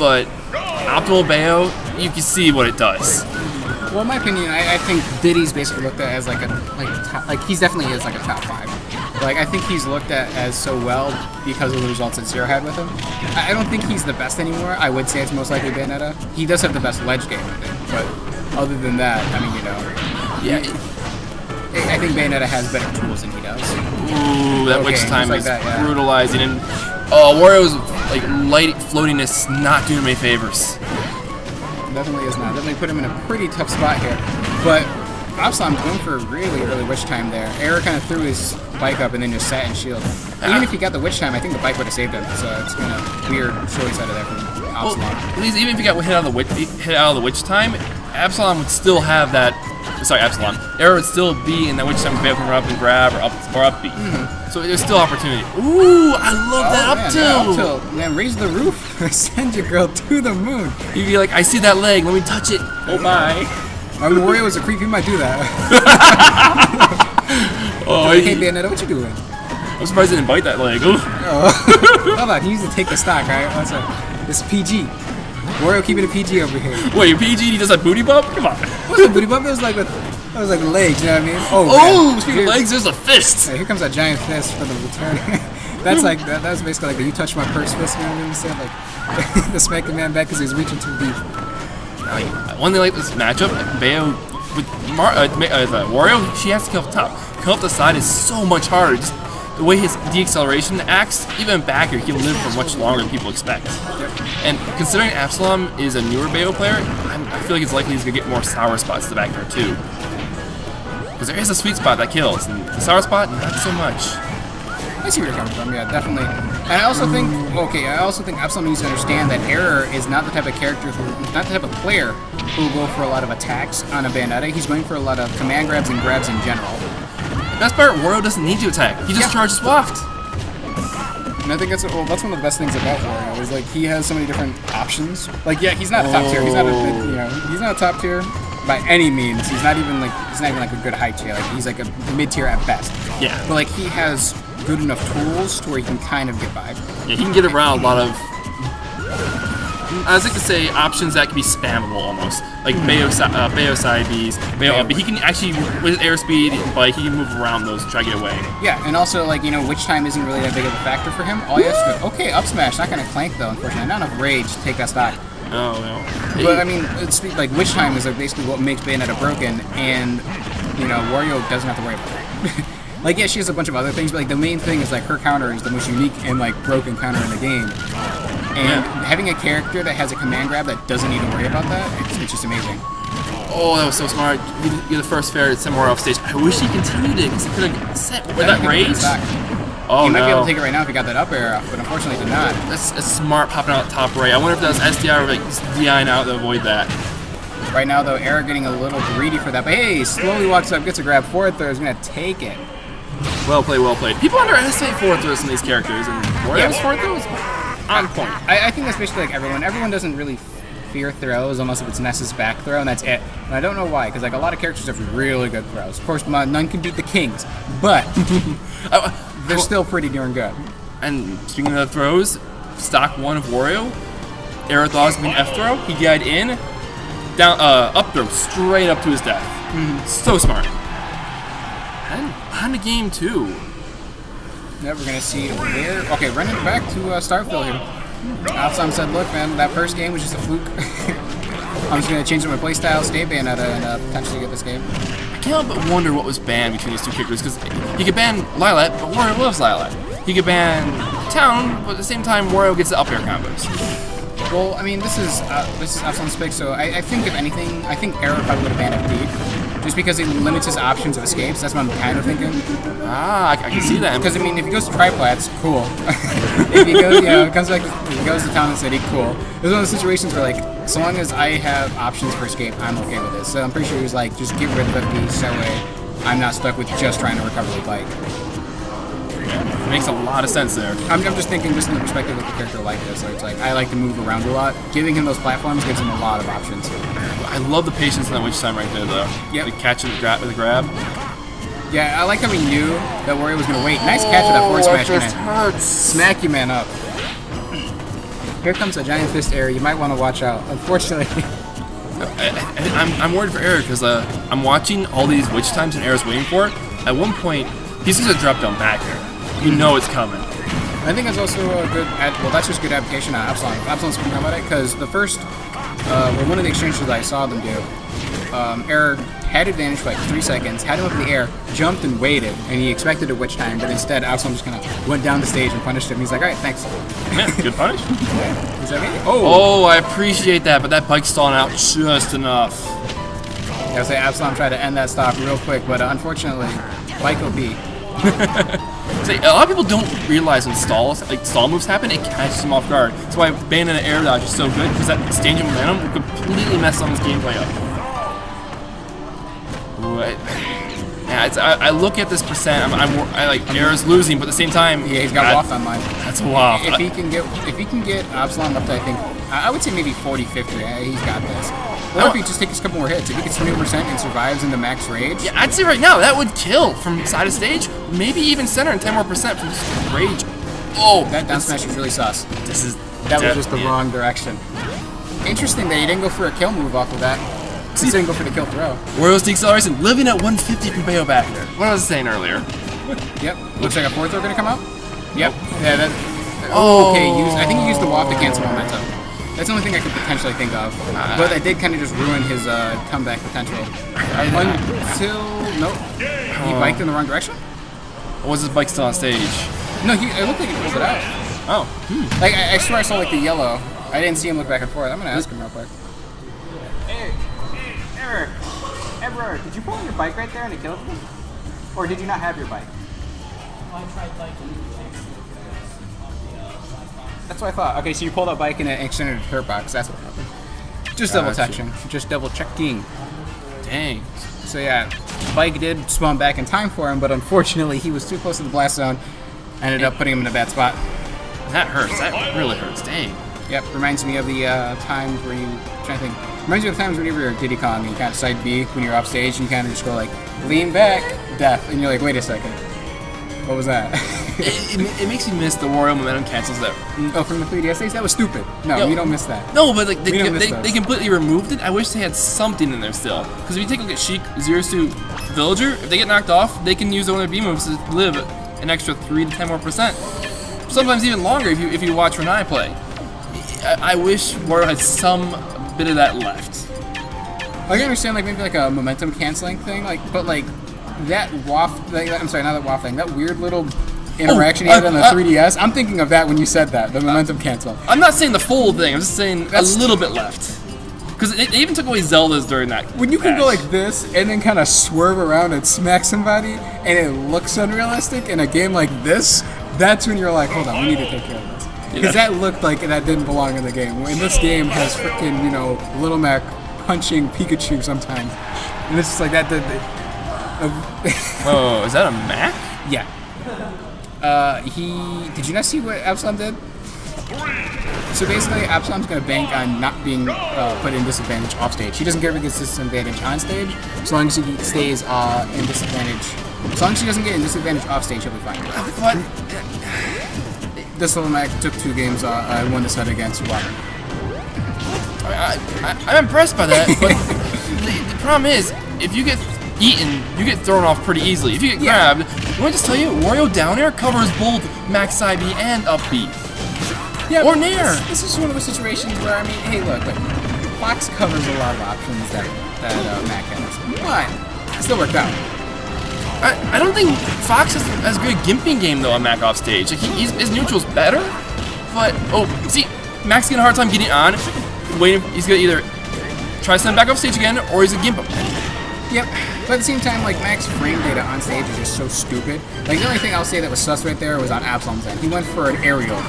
but optimal Bayo, you can see what it does. Well, in my opinion, I think Diddy's basically looked at as like he's definitely is like a top 5. Like I think he's looked at as so well because of the results that Zero had with him. I don't think he's the best anymore. I would say it's most likely Bayonetta. He does have the best ledge game, I think, but other than that, I mean, you know, I think Bayonetta has better tools than he does. Ooh, that witch time like is that, yeah. brutalizing. And Wario's like light floatiness not doing me favors. Definitely is not. Definitely put him in a pretty tough spot here. But Absolomb's going for a really early witch time there. ERROR kind of threw his bike up and then just sat in shield. Even if he got the witch time, I think the bike would have saved him. So it's kind of weird choice out of there from Absolomb. Well, at least even if he got hit out of the witch time, Absolomb would still have that. Sorry, Absolomb. ERROR would still be in that witch time, Bayo can run up and grab or up B. So there's still opportunity. Ooh, I love that up tilt. Man, raise the roof. Send your girl to the moon. You'd be like, I see that leg. Let me touch it. Oh my. I mean, Wario was a creep. He might do that. Hey, Bayonetta, what you doing? I'm surprised he didn't bite that leg. Hold on, he needs to take the stock, right? This is PG. Wario keeping it PG over here. Wait, PG? He does a booty bump? Come on. What's a booty bump? That was like the legs, you know what I mean? Oh, speaking of legs, there's a fist. Yeah, here comes a giant fist for the return. That's like that's basically like the you touch my purse fist, you know what I'm saying? Like the smack the man back because he's reaching too deep. One thing like this matchup, Bayo with Wario, she has to come up top. Come up the side is so much harder. Just the way his deceleration acts, even back here, he can live for much longer than people expect. And considering Absolomb is a newer Bayo player, I feel like it's likely he's gonna get more sour spots to the back there too. Because there is a sweet spot that kills, and the sour spot, not so much. I see where you're coming from, yeah, definitely. And I also think Absolomb needs to understand that ERROR is not the type of character not the type of player who will go for a lot of attacks on a Bayonetta. He's going for a lot of command grabs and grabs in general. The best part, Wario doesn't need to attack. He just charges waft. And I think that's one of the best things about Wario is like he has so many different options. Like he's not top tier. He's not he's not top tier by any means. He's not even like a good high tier. Like he's like a mid tier at best. Yeah. But like he has good enough tools to where he can kind of get by. Yeah, he can get around a lot of, as I could say, options that can be spammable almost. Like Bayo side Bs, Bayo up. But he can actually, with his airspeed, like he can move around those and try to get away. Yeah, and also like witch time isn't really that big of a factor for him. All he has to do, okay, up smash, not gonna clank though. Unfortunately, not enough rage to take that stock. Oh no. But I mean, it's like witch time is like basically what makes Bayonetta broken, and Wario doesn't have to worry about that. Like, yeah, she has a bunch of other things, but like the main thing is like her counter is the most unique and like broken counter in the game. And having a character that has a command grab that doesn't need to worry about that, it's just amazing. Oh, that was so smart. You're the first fair somewhere off stage. I wish he continued it because he could have set with that rage. Oh, he might be able to take it right now if he got that up air off, but unfortunately did not. That's smart popping out top right. I wonder if that was SDI or like DI out to avoid that. Right now, though, ERROR getting a little greedy for that, but hey, slowly walks up, gets a grab, forward throw, is going to take it. Well played, well played. People underestimate forward throws in these characters, and Wario's forward throws on point. I think that's basically like everyone. Everyone doesn't really fear throws unless if it's Ness's back throw, and that's it. And I don't know why, because like a lot of characters have really good throws. Of course, none can beat the Kings, but they're still pretty darn good. And speaking of throws, stock 1 of Wario, ERROR thought it was going to be F throw. He guided in, down, up throw, straight up to his death. So smart. And on the game too. Yeah, we're gonna see where. Okay, running back to Starfield here. Absolomb said, "Look, man, that first game was just a fluke. I'm just gonna change up my playstyle, stay Bayonetta, and potentially get this game." I can't help but wonder what was banned between these two characters because he could ban Lilat, but Wario loves Lilat. He could ban Town, but at the same time, Wario gets the up air combos. Well, I mean, this is Absolomb's pick, so I think if anything, I think ERROR probably would have banned FD. Just because it limits his options of escapes, that's what I'm kind of thinking. Ah, I can see that. Because I mean, if he goes to Triplats, cool. If he goes, comes back, if he goes to Town and City, cool. There's one of those situations where like, so long as I have options for escape, I'm okay with this. So I'm pretty sure he was like, just get rid of FD, so that way I'm not stuck with just trying to recover the bike. It makes a lot of sense there. I'm just thinking, just in the perspective of the character like this, so it's like I like to move around a lot. Giving him those platforms gives him a lot of options. I love the patience in that witch time right there, though. Yep. The catch with the grab. Yeah, I like how he knew that Wario was going to wait. Nice catch with that forward smash. That just hurts. Smack you man up. Here comes a giant fist error. You might want to watch out. Unfortunately. I'm worried for Error because I'm watching all these witch times and Error's waiting for it. At one point, he's going to drop down back here. You know it's coming. I think it's also a good, well, that's just good adaptation on Absolomb. Absolomb's speaking about it because the first, one of the exchanges that I saw them do, Error had advantage for like 3 seconds, had him up in the air, jumped and waited, and he expected a witch time, but instead Absolomb just kind of went down the stage and punished him. He's like, all right, thanks. Man, good punish. Is that me? Oh, I appreciate that, but that bike's stalling out just enough. I was say Absolomb tried to end that stop real quick, but unfortunately, bike OP. See, a lot of people don't realize when stall moves happen, it catches them off guard. That's why Bayonetta air dodge is so good, because that exchange of momentum will completely mess on his gameplay up. Yeah, I look at this percent. I like Error's losing, but at the same time, yeah, he's got waft online. That's a waft. If he can get Absolomb up to, I think, I would say maybe 40-50. Yeah, he's got this. Or if he just takes a couple more hits, if he gets 20% and survives into max rage. Yeah, I'd say right now that would kill from side of stage, maybe even center and 10% more from just rage. Oh, that down smash is really sus. That was just the wrong direction. Interesting that he didn't go for a kill move off of that. He didn't go for the kill throw. Wario's deceleration living at 150 from Bayo back there. What I was saying earlier. Yep. Looks like a fourth throw gonna come out. Yep. Yeah. That. Oh. Okay. I think he used the waft to cancel momentum. That's the only thing I could potentially think of. But that did kind of just ruin his comeback potential. Until nope. He biked in the wrong direction. Or was his bike still on stage? No. It looked like he pulled it out. Oh. Like I swear I saw like the yellow. I didn't see him look back and forth. I'm gonna ask him real quick. Error, did you pull on your bike right there and it killed you? Or did you not have your bike? I tried biking. That's what I thought. Okay, so you pulled out bike and it extended to hurt box. That's what happened. Just double checking. Just double checking. Dang. So yeah, bike did spawn back in time for him, but unfortunately he was too close to the blast zone. Ended up putting him in a bad spot. That hurts. That really hurts. Dang. Yep, reminds me of the times where you, I'm trying to think, reminds me of the times when you were Diddy Kong and you kind of side B when you're off stage and you kind of just go like, lean back, death, and you're like, wait a second. What was that? it makes you miss the Wario momentum cancels that. Oh, from the 3DS days? That was stupid. No, we don't miss that. No, but like they completely removed it. I wish they had something in there still. Because if you take a look at Sheik, Zero Suit, Villager, if they get knocked off, they can use one of their B moves to live an extra 3 to 10 more %. Sometimes even longer if you watch Renai play. I wish Wario had some bit of that left. I can understand like maybe like a momentum canceling thing, but that waft, I'm sorry, not that waft thing, that weird little interaction he had on the 3DS. I'm thinking of that when you said that, the momentum cancel. I'm not saying the full thing. I'm just saying a little bit left. Because they even took away Zelda's during that. When you can go like this and then kind of swerve around and smack somebody, and it looks unrealistic in a game like this, that's when you're like, hold on, we need to take care of this. Because that looked like that didn't belong in the game. When this game has freaking, Little Mac punching Pikachu sometimes. And it's just like that. Oh, is that a Mac? Yeah. Did you not see what Absolomb did? So basically, Absolomb's going to bank on not being put in disadvantage off stage. He doesn't care if he gets disadvantage on stage, as long as he stays in disadvantage. As long as he doesn't get in disadvantage off stage, he'll be fine. What? This Little Mac took 2 games, I won the set against Wario. I'm impressed by that, but the problem is, if you get eaten, you get thrown off pretty easily. If you get grabbed, let me just tell you, Wario down air covers both max side B and up B. Yeah, or nair. This is one of those situations where, I mean, hey, look, Fox covers a lot of options that Mac has, but it still worked out. I don't think Fox has a good gimping game though on Mac off stage. Like his neutral's better, but see, Mac's getting a hard time getting on. Waiting, he's gonna either try to send him back off stage again, or he's gonna gimp him. Yep, but at the same time, like Mac's frame data on stage is just so stupid. Like the only thing I'll say that was sus right there was on Absolomb's end. He went for an aerial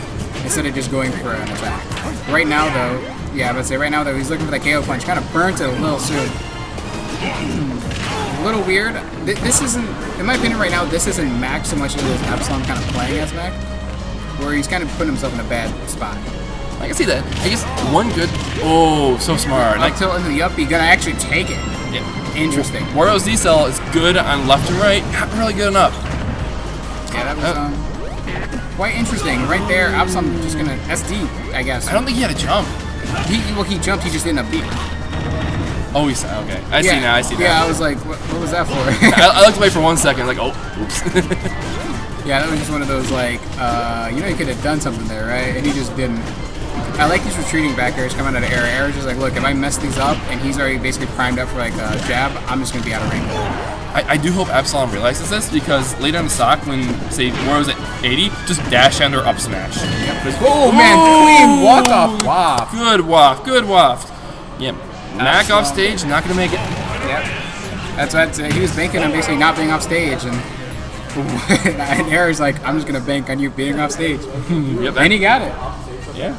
instead of just going for an attack. Right now though, he's looking for that KO punch. Kind of burnt it a little soon. A little weird. This isn't, in my opinion right now, this isn't Mac so much as it is Absolomb kind of playing as Mac, where he's kind of putting himself in a bad spot. I can see that. I guess one good, so smart. Like till into the up, you're gonna actually take it. Yeah. Interesting. Wario's decel is good on left and right, not really good enough. Yeah, that was quite interesting. Right there, Absolomb just gonna SD, I guess. I don't think he had a jump. He jumped, he just didn't beat. Oh, he's okay. I see now. I see now. Yeah, I was like, what was that for? I looked away for 1 second, like, oh, oops. Yeah, that was just one of those like, you know, he could have done something there, right? And he just didn't. I like these retreating back airs coming out of air. Air's just like, look, if I mess these up and he's already basically primed up for like a jab, I'm just gonna be out of range. I do hope Absolomb realizes this because later in the stock, when say Wario's at 80, just dash under up smash. Yep. Oh man, clean walk off waft. Good waft, good waft. Yep. Mac off stage, not gonna make it. Yep. That's he was banking on basically not being off stage, and and Air's like, I'm just gonna bank on you being off stage. Yep. And he got it. Yeah.